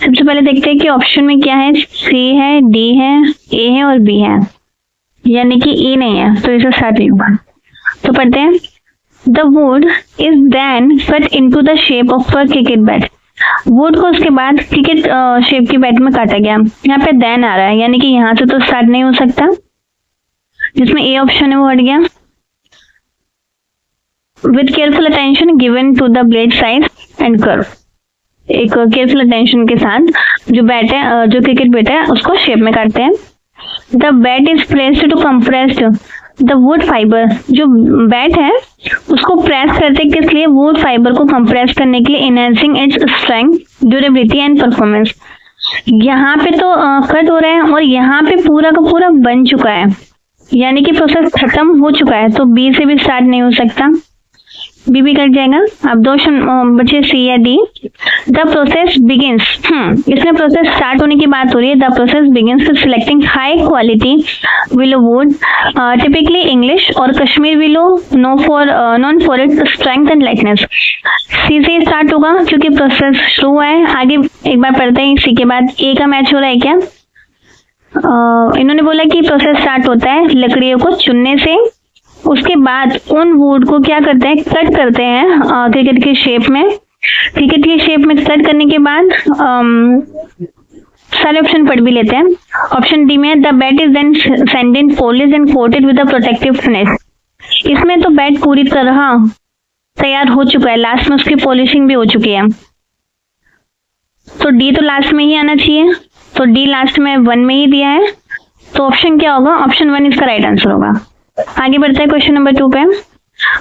सबसे पहले देखते हैं कि ऑप्शन में क्या है, सी है, डी है, ए है और बी है, यानी कि ए नहीं है, तो इसे स्टार्ट नहीं होगा। तो पढ़ते हैं, the wood is then cut into the shape of a cricket bat. Wood को उसके बाद क्रिकेट शेप की बैट में काटा गया। यहाँ पे देन आ रहा है, यानी कि यहाँ से तो स्टार्ट नहीं हो सकता, जिसमें ए ऑप्शन है वो हट गया। With careful attention given to the blade size and curve. एक केयरफुल अटेंशन के साथ जो बैट है, जो क्रिकेट बैट है, उसको शेप में काटते हैं। The bat is pressed to compressed the wood fibre. जो बैट है उसको प्रेस करते किस लिए, वुड फाइबर को कंप्रेस करने के लिए, enhancing its strength, durability and performance. यहाँ पे तो कट हो रहा है और यहाँ पे पूरा का पूरा बन चुका है, यानी कि प्रोसेस खत्म हो चुका है, तो बी से भी स्टार्ट नहीं हो सकता, बी भी कट जाएगा। अब दो बचे सी या डी। द प्रोसेस बिगिंस, इसमें प्रोसेस स्टार्ट होने की बात हो रही है। The process begins with selecting high quality willow wood, typically English और Kashmir willow, known for its strength and lightness. C से स्टार्ट होगा क्योंकि प्रोसेस शुरू हुआ है। आगे एक बार पढ़ते हैं, सी के बाद ए का मैच हो रहा है क्या। इन्होंने बोला कि प्रोसेस स्टार्ट होता है लकड़ियों को चुनने से, उसके बाद उन वुड को क्या करते हैं, कट करते हैं क्रिकेट की शेप में। क्रिकेट की शेप में कट करने के बाद सारे ऑप्शन पढ़ भी लेते हैं। ऑप्शन डी में the bat is then send in polish and coated with a protective finish. इसमें तो बैट पूरी तरह तैयार हो चुका है, लास्ट में उसकी पॉलिशिंग भी हो चुकी है, तो डी तो लास्ट में ही आना चाहिए, तो डी लास्ट में 1 में ही दिया है, तो ऑप्शन क्या होगा, ऑप्शन 1 इसका राइट आंसर होगा। आगे बढ़ते हैं क्वेश्चन नंबर 2 पे।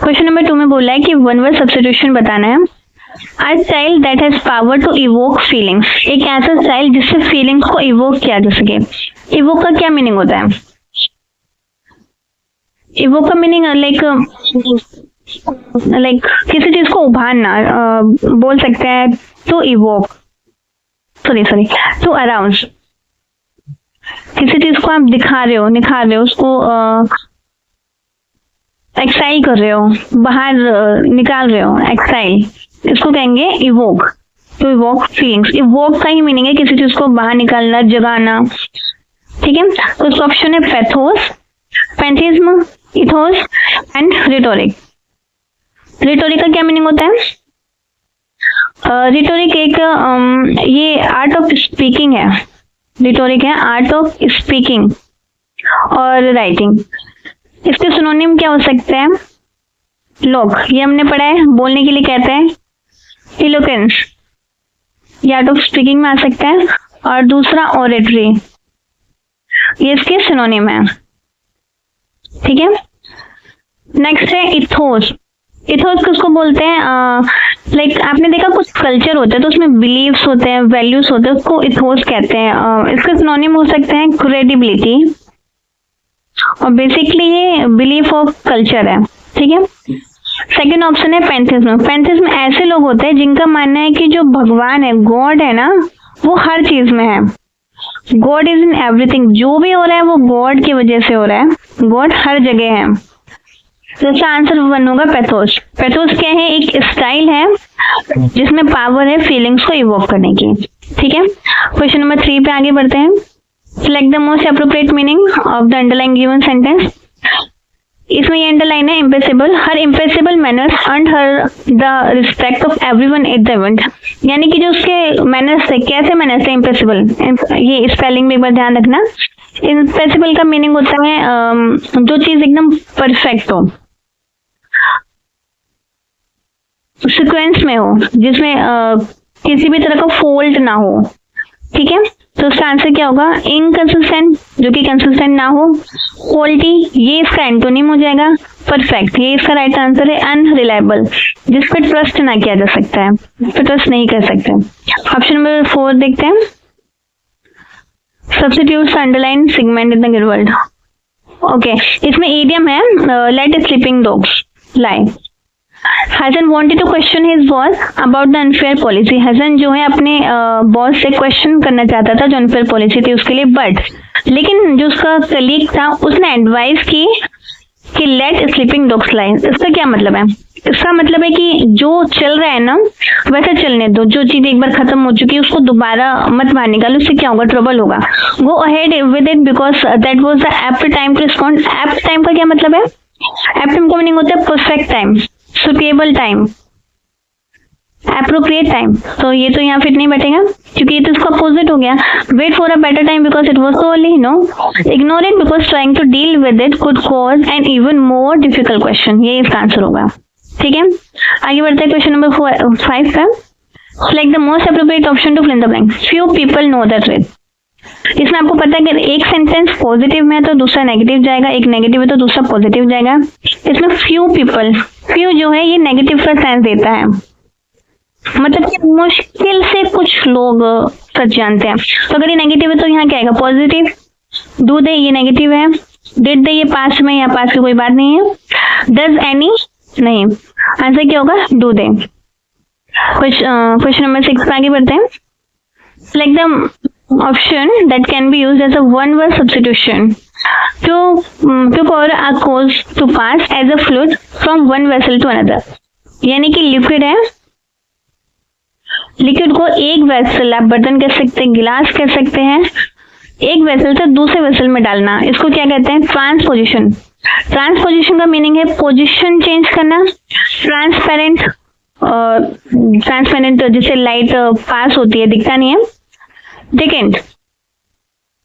क्वेश्चन नंबर 2 में बोला है कि वन वर्ड सब्स्टिट्यूशन बताना है। A style that has power to evoke feelings. एक ऐसा स्टाइल जिससे फीलिंग्स को इवोक किया जा सके। इवोक का क्या मीनिंग होता है, इवोक का मीनिंग लाइक किसी चीज को उभारना, बोल सकते हैं टू इवोक, सॉरी टू अराउंस। किसी चीज को आप दिखा रहे हो, निखार रहे हो, उसको एक्साइल कर रहे हो, बाहर निकाल रहे हो, एक्साइल, इसको कहेंगे evoke, to evoke feelings. Evoke का ही मीनिंग है किसी चीज को बाहर निकालना, जगाना, ठीक है। तो इसका ऑप्शन है pathos, pantheism, ethos and rhetoric. Rhetoric का क्या मीनिंग होता है, रिटोरिक एक ये आर्ट ऑफ स्पीकिंग है, रिटोरिक है आर्ट ऑफ स्पीकिंग और राइटिंग। इसके सिनोनिम क्या हो सकते हैं, लोग, ये हमने पढ़ा है, बोलने के लिए कहते हैं इलोक्वेंस, ये आर्ट ऑफ स्पीकिंग में आ सकता है, और दूसरा ओरेटरी, ये इसके सिनोनिम है, ठीक है। नेक्स्ट है इथोस। इथोस किसको बोलते हैं, लाइक आपने देखा कुछ कल्चर होते हैं तो उसमें बिलीव्स होते हैं, वैल्यूज होते हैं, उसको इथोस कहते हैं। इसके सिनोनिम हो सकते हैं क्रेडिबिलिटी, और बेसिकली ये बिलीफ ऑफ कल्चर है, ठीक है। सेकंड ऑप्शन है पैंथिज्म। पैंथिज्म ऐसे लोग होते हैं जिनका मानना है कि जो भगवान है, गॉड है ना, वो हर चीज में है, गॉड इज इन एवरीथिंग, जो भी हो रहा है वो गॉड की वजह से हो रहा है, गॉड हर जगह है। तो इसका आंसर 1 होगा पैथोस। पैथोस क्या है, एक स्टाइल है जिसमें पावर है फीलिंग्स को इवोक करने की, ठीक है। क्वेश्चन नंबर 3 पे आगे बढ़ते हैं। Select the most appropriate meaning of the underlying given sentence. इसमें ये अंडरलाइन है impeccable, her impeccable manners earn her the respect of everyone at the event. यानी कि जो उसके मैनर्स है, कैसे मैनर्स है इम्पेसिबल, ये स्पेलिंग में एक बार ध्यान रखना। इम्पेसिबल का मीनिंग होता है जो चीज एकदम परफेक्ट हो, सीक्वेंस में हो, जिसमें किसी भी तरह का फॉल्ट ना हो, ठीक है। तो उसका आंसर क्या होगा, इनकंसिस्टेंट, जो कि कंसिस्टेंट ना हो, क्वालिटी, ये इसका एंटोनिम हो जाएगा, परफेक्ट, ये इसका राइट आंसर है, अनरिलायबल, जिस पर ट्रस्ट ना किया जा सकता है, उस पर ट्रस्ट नहीं कर सकते। ऑप्शन नंबर 4 देखते हैं। Substitute underline segment in the given word. Okay, इसमें ईडियम है let sleeping dogs lie. Hasan wanted to question his boss about the unfair policy. Hasan जो है अपने बॉस से क्वेश्चन करना चाहता था जो अनफेयर पॉलिसी थी उसके लिए, बट लेकिन जो उसका कलीग था उसने एडवाइस की कि लेट स्लीपिंग डॉग्स लाई। इसका क्या मतलब है, इसका मतलब है कि जो चल रहा है ना वैसे चलने दो, जो चीज एक बार खत्म हो चुकी है उसको दोबारा मत बाहर निकालो, उससे क्या होगा, ट्रबल होगा। Go ahead with it because that was the apt time to respond. Apt time का क्या मतलब है? एप्ट टाइम का मीनिंग होता है perfect time, suitable time, appropriate time. तो ये तो यहाँ फिट नहीं बैठेगा क्योंकि ये तो इसका अपोजिट हो गया। Wait for a better time because it was so early, no. Ignore it because trying to deal with it could cause an even more difficult question. ये इसका आंसर होगा। ठीक है, आगे बढ़ते हैं क्वेश्चन नंबर 5 का। Select the most appropriate option to fill in the blank. Few people know the truth. इसमें आपको पता है कि एक सेंटेंस पॉजिटिव में है तो दूसरा नेगेटिव जाएगा, एक नेगेटिव है तो दूसरा पॉजिटिव जाएगा। इसमें फ्यू पीपल, फ्यू जो है ये नेगेटिव का सेंस देता है, मतलब कि मुश्किल से कुछ लोग सच जानते हैं। तो अगर ये नेगेटिव है तो यहाँ क्या आएगा, पॉजिटिव। डू दे ये नेगेटिव है, डिड दे ये पास में, या पास की कोई बात नहीं है। डज एनी नहीं, आंसर क्या होगा, डू दे। क्वेश्चन नंबर 6 पे आगे बढ़ते हैं। Select the option that can be used as a one word substitution to for a course to pass as a fluid from one vessel to another. यानी कि liquid है, liquid को एक vessel, आप बर्तन कह सकते हैं, गिलास कह सकते हैं, एक वेसल से दूसरे वेसल में डालना, इसको क्या कहते हैं, ट्रांसपोजिशन। ट्रांसपोजिशन का मीनिंग है पोजीशन चेंज करना। ट्रांसपेरेंट, ट्रांसपेरेंट जिससे लाइट पास होती है, दिखता नहीं है। डिकेंट,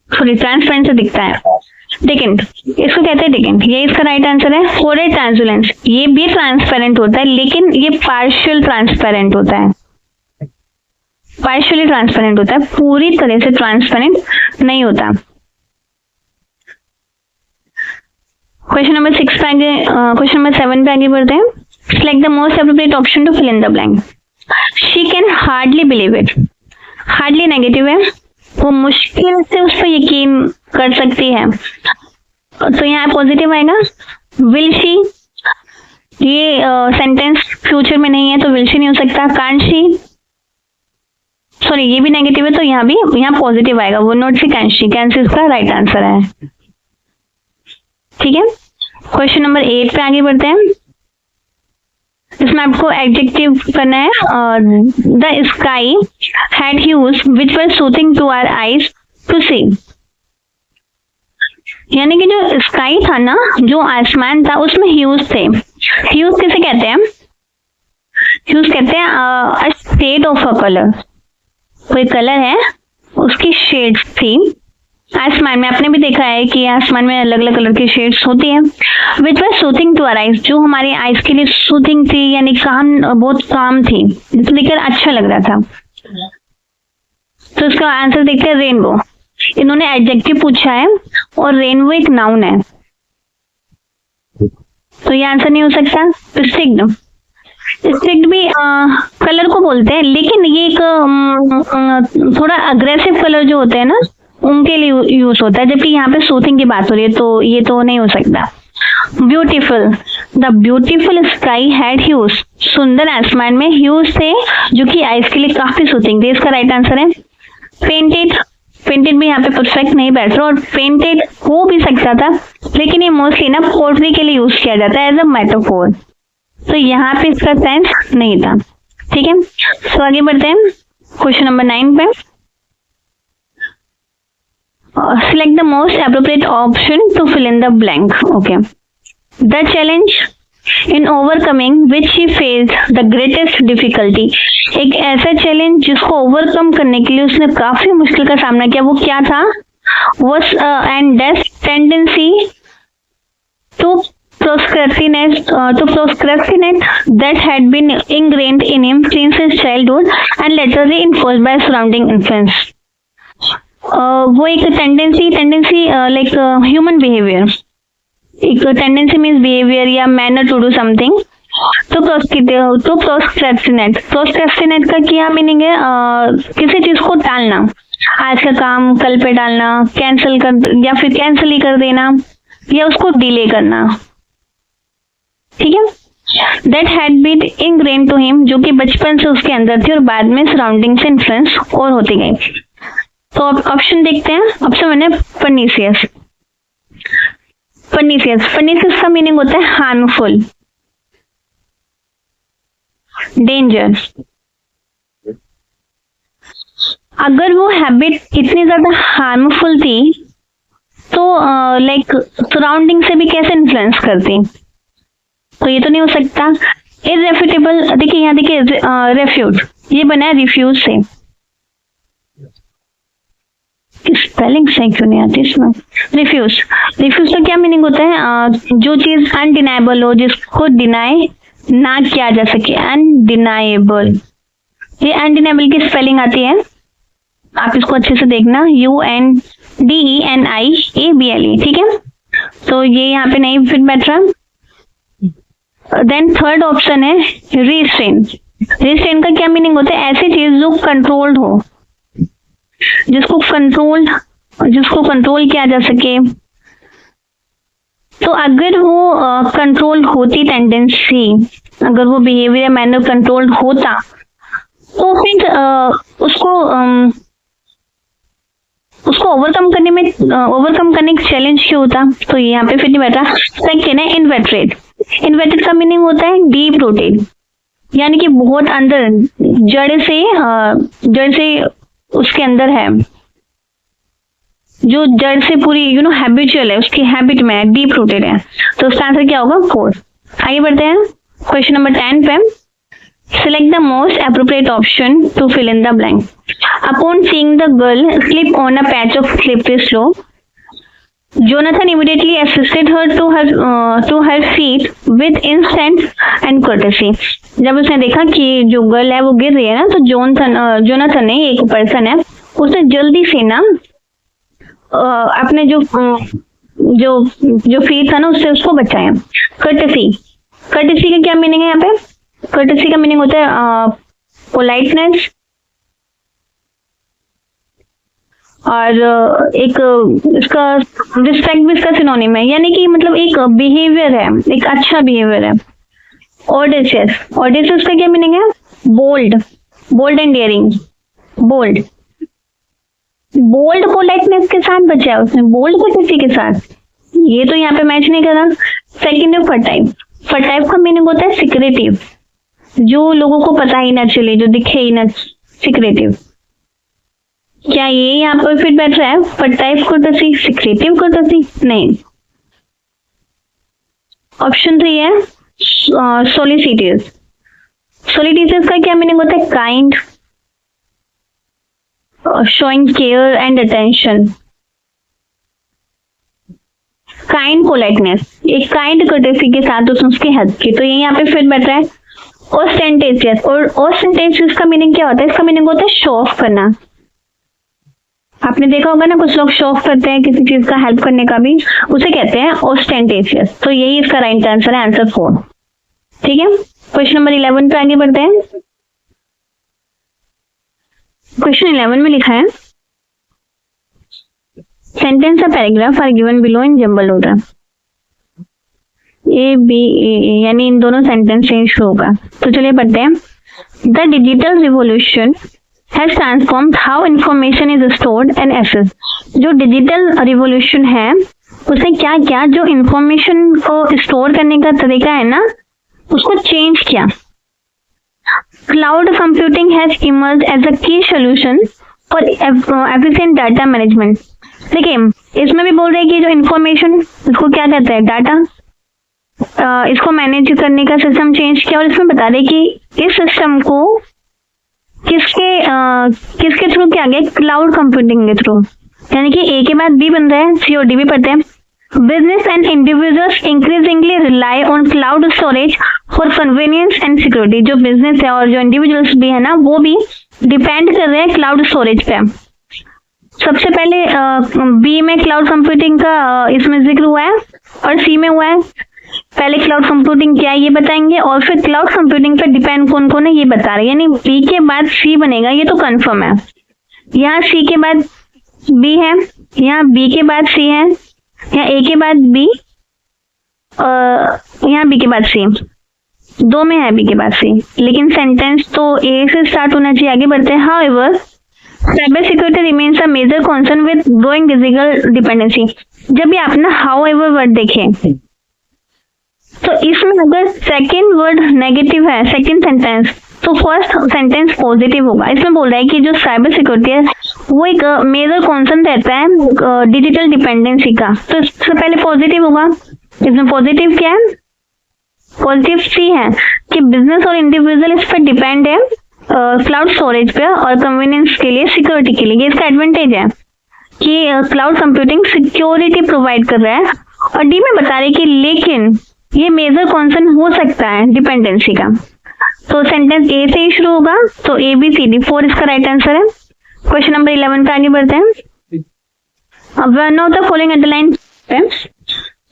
सॉरी ट्रांसपेरेंट से दिखता है, डिकेंट, इसको कहते हैं डिकेंट। ये इसका राइट आंसर है। फोरे ट्रांसुलेंस, ये भी ट्रांसपेरेंट होता है लेकिन ये पार्शियल ट्रांसपेरेंट होता है, पार्शियली ट्रांसपेरेंट होता है, पूरी तरह से ट्रांसपेरेंट नहीं होता। क्वेश्चन नंबर 6 पे आगे, क्वेश्चन नंबर 7 पे आगे बढ़ते हैं। Select the most appropriate option to fill in the blank. She can hardly believe it. Hardly negative है, वो मुश्किल से उस पर यकीन कर सकती है, तो यहाँ पॉजिटिव आएगा। विल शी, ये सेंटेंस फ्यूचर में नहीं है तो विल शी नहीं हो सकता। कांट शी, सॉरी ये भी नेगेटिव है तो यहाँ भी, यहाँ पॉजिटिव आएगा, वो note she can she, can she इसका राइट आंसर है। ठीक है, क्वेश्चन नंबर 8 पे आगे बढ़ते हैं। इसमें आपको एडजेक्टिव करना है। The sky had hues which were soothing to our eyes to see. यानी कि जो स्काई था ना, जो आसमान था, उसमें ह्यूज थे। ह्यूज किसे कहते हैं, ह्यूज कहते हैं a shade of a colour, कोई कलर है उसकी शेड्स थी आसमान में। आपने भी देखा है कि आसमान में अलग अलग कलर की शेड्स होती हैं। विच were soothing to our eyes, जो हमारी आइज के लिए सूथिंग थी, यानी काम, बहुत काम थी, जिसको देखकर अच्छा लग रहा था। तो इसका आंसर देखते हैं, रेनबो। इन्होंने एडजेक्टिव पूछा है और रेनबो एक नाउन है, तो ये आंसर नहीं हो सकता। स्टिक्ड, स्टिक्ड भी कलर को बोलते हैं, लेकिन ये एक थोड़ा अग्रेसिव कलर जो होते हैं ना, उनके लिए यूज होता है, जबकि यहाँ पे सूथिंग की बात हो रही है, तो ये तो नहीं हो सकता। Beautiful, the beautiful sky had huge. सुंदर आसमान में ह्यूज थे जो कि आइज के लिए काफी सूथिंग थे, इसका राइट आंसर है। पेंटेड, पेंटेड भी यहाँ पे परफेक्ट नहीं बैठ रहा, और पेंटेड हो भी सकता था, लेकिन ये मोस्टली ना पोट्री के लिए यूज किया जाता है एज अ मेटाफोर, तो यहाँ पे इसका सेंस नहीं था। ठीक है, तो आगे बढ़ते हैं क्वेश्चन नंबर 9 पे। Select the most appropriate option to fill in the blank. Okay. The challenge in overcoming which she faced the greatest difficulty. एक ऐसा चैलेंज जिसको ओवरकम करने के लिए उसने काफी मुश्किल का सामना किया, वो क्या था? Was and that tendency to procrastinate that had been ingrained in him since his childhood and later reinforced by surrounding influence. वो एक टेंडेंसी लाइक ह्यूमन बिहेवियर, एक टेंडेंसी मीन्स बिहेवियर या मैनर टू डू समथिंग। तो procrastinate का क्या meaning है? किसी चीज को टालना, आज का काम कल पे डालना, कैंसिल कर, या फिर कैंसिल ही कर देना, या उसको डिले करना। ठीक है, that had been ingrained to him, जो कि बचपन से उसके अंदर थी और बाद में सराउंडिंग से इन्फ्लुएंस और होती गई। तो अब ऑप्शन देखते हैं। ऑप्शन 1 है परनीसियस। परनीसियस का मीनिंग होता है हार्मफुल, डेंजर। अगर वो हैबिट इतनी ज्यादा हार्मफुल थी तो लाइक सराउंडिंग से भी कैसे इन्फ्लुएंस करती, तो ये तो नहीं हो सकता। इररेफ्यूटेबल, देखिए यहाँ देखिए रेफ्यूट, ये बना है रिफ्यूज से। स्पेलिंग सही क्यों नहीं आती इसमें? रिफ्यूज, रिफ्यूज का क्या मीनिंग होता है? जो चीज अनडिनाइबल हो, जिसको डिनाई ना किया जा सके, अनडिनाइबल। ये अनडिनाइबल की स्पेलिंग आती है, आप इसको अच्छे से देखना, UNDENIABLE, ठीक है। तो ये यहाँ पे नहीं फिट बैठ रहा। देन थर्ड ऑप्शन है रिस्ट्रेन। रिस्ट्रेन का क्या मीनिंग होता है? ऐसी चीज जो कंट्रोल्ड हो, जिसको कंट्रोल किया जा सके। तो अगर वो कंट्रोल होती टेंडेंसी, अगर वो बिहेवियर मैनर कंट्रोल्ड होता, तो फिर उसको ओवरकम करने का चैलेंज क्यों होता? तो यहाँ पे फिर नहीं बैठा। सेकंड है इन्वेटरेट। इन्वेटेड का मीनिंग होता है डीप रूटेड, यानी कि बहुत अंदर, जड़ से उसके अंदर है, जो जड़ से पूरी हैबिचुअल है, उसकी हैबिट में है, डीप रूटेड है। तो उसका आंसर क्या होगा? 4। आगे बढ़ते हैं क्वेश्चन नंबर 10 पे। Select the most appropriate option to fill in the blank. Upon seeing the girl slip on a patch of slippery slope, Jonathan immediately assisted her to her feet with instant and courtesy. जब उसने देखा कि जो girl है वो गिर रही है ना, तो जोनाथन ने, एक पर्सन है, उसने जल्दी से ना अपने जो फीट था ना, उससे उसको बचाया। कर्टेसी का क्या मीनिंग है यहाँ पे? कर्टेसी का मीनिंग होता है पोलाइटनेस, और एक इसका रिस्पेक्ट भी इसका सिनोनिम है, यानी कि मतलब एक बिहेवियर है, एक अच्छा बिहेवियर है। ऑडेशियस का क्या मीनिंग है? Bold and daring. Bold politeness के साथ बचा है उसने, बोल्ड कर्टेसी के साथ, ये तो यहाँ पे मैच नहीं करा। सेकंड है फर्टाइव का मीनिंग होता है सिक्रेटिव, जो लोगों को पता ही ना चले, जो दिखे ही ना, सिक्रेटिव। क्या ये यहाँ पर फिट बैठ रहा है? फर्टाइव कर्टेसी, सिक्रेटिव कर्टेसी? नहीं। ऑप्शन 3 है सोलिसिटियस का क्या मीनिंग होता है? Kind, showing care and attention. Kind politeness, एक काइंड कर्टेसी के साथ उसके हेल्प की, तो ये यहाँ पे फिट बैठ रहा है। ऑस्टेंटेशियस, और ऑस्टेंटेशियस का मीनिंग क्या होता है? इसका मीनिंग होता है शो ऑफ करना। आपने देखा होगा ना, कुछ लोग शो ऑफ करते हैं किसी चीज का हेल्प करने का भी, उसे कहते हैं ऑस्टेंटेशियस। तो यही इसका राइट आंसर है, आंसर 4, ठीक है। क्वेश्चन नंबर 11 पे आगे बढ़ते हैं। क्वेश्चन 11 में लिखा है, सेंटेंस या paragraph are given below in jumble order. A, B, A, यानी इन दोनों सेंटेंस चेंज होगा। तो चलिए पढ़ते हैं। The digital revolution has transformed how information is stored and accessed. जो डिजिटल रिवॉल्यूशन है उसने क्या किया? जो इंफॉर्मेशन को स्टोर करने का तरीका है ना, उसको चेंज किया। Cloud computing has emerged as a key solution for efficient data management. देखिए इसमें भी बोल रहे हैं कि जो इंफॉर्मेशन, इसको क्या कहते हैं? डाटा, इसको मैनेज करने का सिस्टम चेंज किया। और इसमें बता दें कि इस सिस्टम को किसके थ्रू किया गया? क्लाउड कंप्यूटिंग के थ्रू, यानी कि ए के बाद बी बन रहा है, सी और डी भी पढ़ते हैं। Business and individuals increasingly rely on cloud storage for convenience and security. जो बिजनेस है और जो इंडिविजुअल्स भी है ना, वो भी डिपेंड कर रहे हैं क्लाउड स्टोरेज पे। सबसे पहले बी में क्लाउड कंप्यूटिंग का इसमें जिक्र हुआ है, और सी में हुआ है। पहले क्लाउड कंप्यूटिंग क्या है ये बताएंगे, और फिर क्लाउड कंप्यूटिंग पर डिपेंड कौन कौन है ये बता रहे हैं। यानी बी के बाद सी बनेगा, ये तो कंफर्म है। यहाँ सी के बाद बी है, यहाँ बी के बाद सी है, यहाँ ए के बाद बी, यहाँ बी के बाद सी, दो में है बी के बाद सी, लेकिन सेंटेंस तो ए से स्टार्ट होना चाहिए। आगे बढ़ते हैं। However cyber security remains a major concern with growing digital dependency. जब भी आप ना हाउएवर वर्ड देखें तो इसमें अगर सेकेंड वर्ड नेगेटिव है, सेकेंड सेंटेंस, तो फर्स्ट सेंटेंस पॉजिटिव होगा। इसमें बोल रहा है कि जो साइबर सिक्योरिटी है वो एक मेजर कॉन्सर्न रहता है डिजिटल डिपेंडेंसी का, तो इससे पहले पॉजिटिव होगा। इसमें पॉजिटिव क्या है? पॉजिटिव सी है कि बिजनेस और इंडिविजुअल इस पर डिपेंड है क्लाउड स्टोरेज पे और कन्वीनियंस के लिए, सिक्योरिटी के लिए। ये इसका एडवांटेज है कि क्लाउड कंप्यूटिंग सिक्योरिटी प्रोवाइड कर रहा है। और डी में बता रहे कि लेकिन ये मेजर कॉन्सर्न हो सकता है डिपेंडेंसी का। तो सेंटेंस ए से ही शुरू होगा, तो ए बी सी डी 4 इसका राइट आंसर है। क्वेश्चन नंबर 11 पे आगे बढ़ते हैं। अब one of the following underline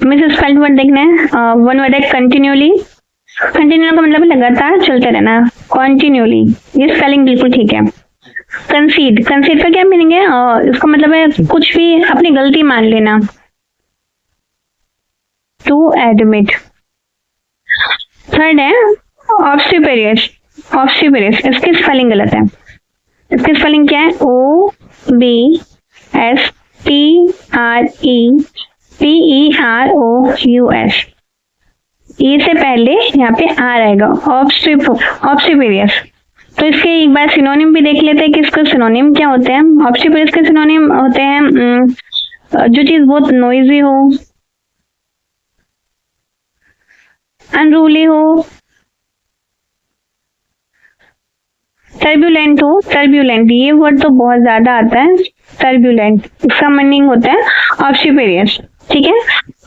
miss spelled word देखना है। वन वर्ड है कंटिन्यूली। कंटिन्यू का मतलब लगातार चलते रहना, कंटिन्यूली, ये स्पेलिंग बिल्कुल ठीक है। कंसीड, कंसीड का क्या मीनिंग है? इसका मतलब है कुछ भी अपनी गलती मान लेना, टू एडमिट। थर्ड है ऑब्स्टिपेरियस, ऑब्स्टिपेरियस, इसकी स्पेलिंग गलत है। इसकी स्पेलिंग क्या है? O B S T R E P E R O U S। ई से पहले यहाँ पे आर आएगा, ऑब्स्टिपेरियस। तो इसके एक बार सिनोनिम भी देख लेते हैं कि इसके सिनोनिम क्या होते हैं। ऑब्स्टिपेरियस के सिनोनिम होते हैं जो चीज बहुत नॉइजी हो, अनरूली हो, टर्ब्यूलेंट हो। टर्ब्यूलेंट ये वर्ड तो बहुत ज्यादा आता है, टर्ब्यूलेंट, इसका मीनिंग होता है ऑब्स्टिपेरियस। ठीक है।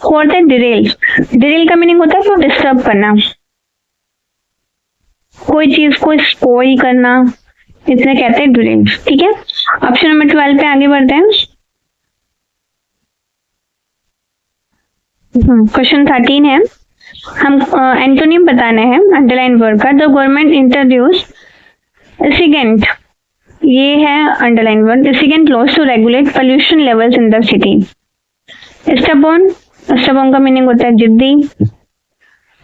फोर्थ है डिरेल। डिरेल का मीनिंग होता है को डिस्टर्ब करना, कोई चीज को स्पॉइल करना, इसलिए कहते हैं डिरेल। ठीक है। ऑप्शन नंबर 12 पे आगे बढ़ते हैं। क्वेश्चन 13 है, हम एंटोनिम बताने हैं अंडरलाइन वर्ड का। द गवर्नमेंट इंट्रोड्यूस एसिगेंट, ये है अंडरलाइन वर्ड, एसिगेंट laws to regulate pollution levels in the city. Stubborn, stubborn का मीनिंग होता है जिद्दी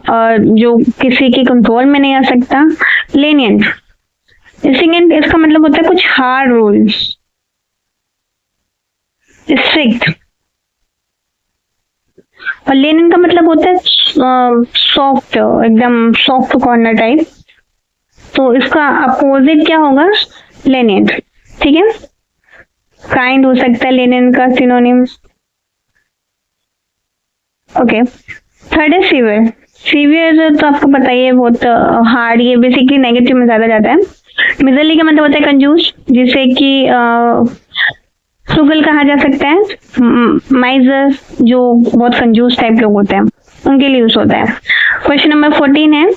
और जो किसी के कंट्रोल में नहीं आ सकता। लेनियंट, एसिगेंट इसका मतलब होता है कुछ हार्ड रूल्स। स्ट्रिक्ट, और लेनिन का मतलब होता है सॉफ्ट, एकदम सॉफ्ट कॉर्नर टाइप। तो इसका अपोजिट क्या होगा? लेनियंट। ठीक है। काइंड हो सकता है लेनिन का सिनोनिम। ओके। थर्ड है सीवियर। सीवियर तो आपको पता ही है, बहुत हार्ड, ये बेसिकली नेगेटिव में ज्यादा जाता है। मिजरली का मतलब होता है कंजूस, जिसे कि फ्रूगल कहा जा सकता है। माइजर, जो बहुत कंजूस टाइप लोग होते हैं, उनके लिए यूज होता है। क्वेश्चन नंबर 14 है,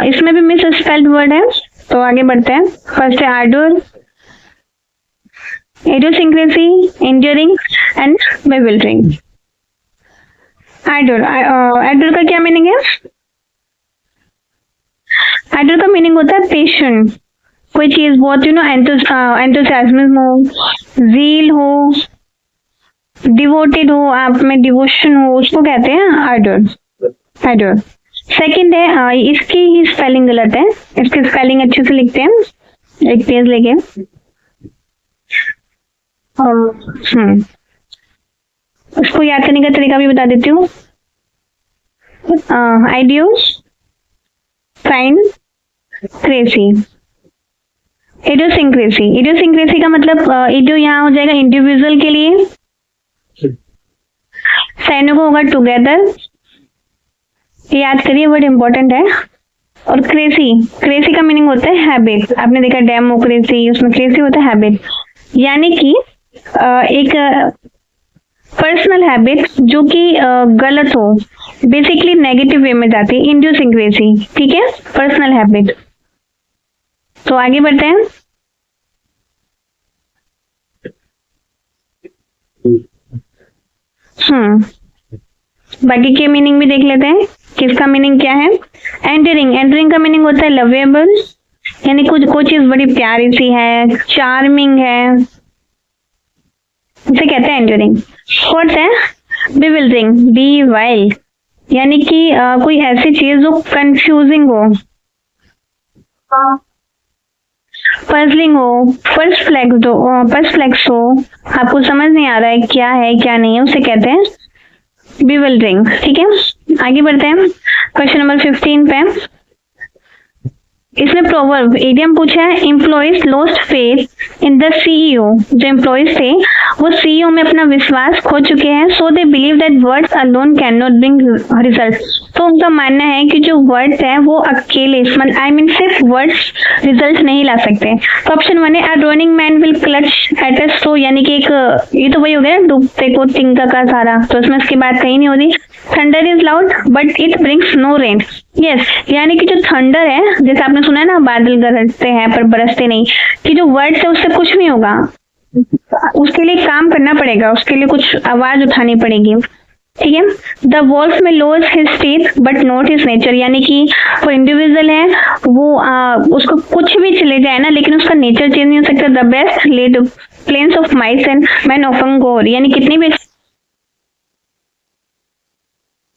इसमें भी मिस स्पेल्ड वर्ड है, तो आगे बढ़ते हैं। फर्स्ट है Ardor, idiosyncrasy, enduring and बेविल्डरिंग। Ardor, Ardor का क्या मीनिंग है? आर्डोर का मीनिंग होता है पेशेंट, कोई चीज बहुत एंथुसियाज्म हो, जील हो, डिवोटेड हो, आप में डिवोशन हो, उसको कहते हैं आर्डोर। आर्डोर। सेकंड है, इसकी ही स्पेलिंग गलत है, इसकी स्पेलिंग अच्छे से लिखते हैं, एक पेज लेके। उसको याद करने का तरीका भी बता देती हूँ। आइडियोस, काइंड, क्रेजी। इडियोसिंक्रेसी, इडियोसिंक्रेसी का मतलब इडियो यहाँ हो जाएगा इंडिविजुअल के लिए, साइनो को होगा टुगेदर, याद करिए वर्ड इंपॉर्टेंट है। और क्रेजी, क्रेजी का मीनिंग होता है हैबिट। आपने देखा डेमोक्रेसी, उसमें क्रेजी होता है हैबिट, यानी कि एक पर्सनल हैबिट जो कि गलत हो, बेसिकली नेगेटिव वे में जाती है, इडियोसिंक्रेसी। ठीक है, पर्सनल हैबिट। तो आगे बढ़ते हैं। बाकी के मीनिंग भी देख लेते हैं, किसका मीनिंग क्या है। एंटरिंग, एंटरिंग का मीनिंग होता है लवेबल, यानी कुछ कोई चीज बड़ी प्यारी सी है, चार्मिंग है, उसे कहते हैं एंटरिंग। फोर्थ है बिविल्डरिंग, बी वाइल्ड, यानी कि कोई ऐसी चीज जो कंफ्यूजिंग हो, पजलिंग हो, पर्सप्लेक्स हो, आपको समझ नहीं आ रहा है क्या नहीं है, उसे कहते हैं बिविल्डरिंग। ठीक है। आगे बढ़ते हैं क्वेश्चन नंबर 15 पे। इसमें प्रोवर्ब इडियम पूछा है, employees lost faith in the CEO. जो एम्प्लॉइज थे वो सीईओ में अपना विश्वास खो चुके हैं। So they believe that words alone can not bring result. तो उनका मानना है कि जो वर्ड्स है वो अकेले सिर्फ वर्ड्स रिजल्ट नहीं ला सकते। तो ऑप्शन 1 है, a running man will clutch at a straw, यानी कि एक ये तो वही हो गया ना, डूबते को तिनका का सारा, तो इसमें इसकी बात कहीं नहीं होती। Thunder is loud but it brings no rain. Yes, यानी कि जो थंडर है, जैसे आपने सुना है ना, बादल गरजते हैं पर बरसते नहीं, कि जो वर्ड्स है उससे कुछ नहीं होगा, उसके लिए काम करना पड़ेगा, उसके लिए कुछ आवाज उठानी पड़ेगी। ठीक है। The wolf may lose his teeth but not his nature, यानी कि वो इंडिविजुअल है, वो उसको कुछ भी चले जाए ना, लेकिन उसका नेचर चेंज नहीं हो सकता। The best laid plans of mice and man often gore, यानी कितनी भी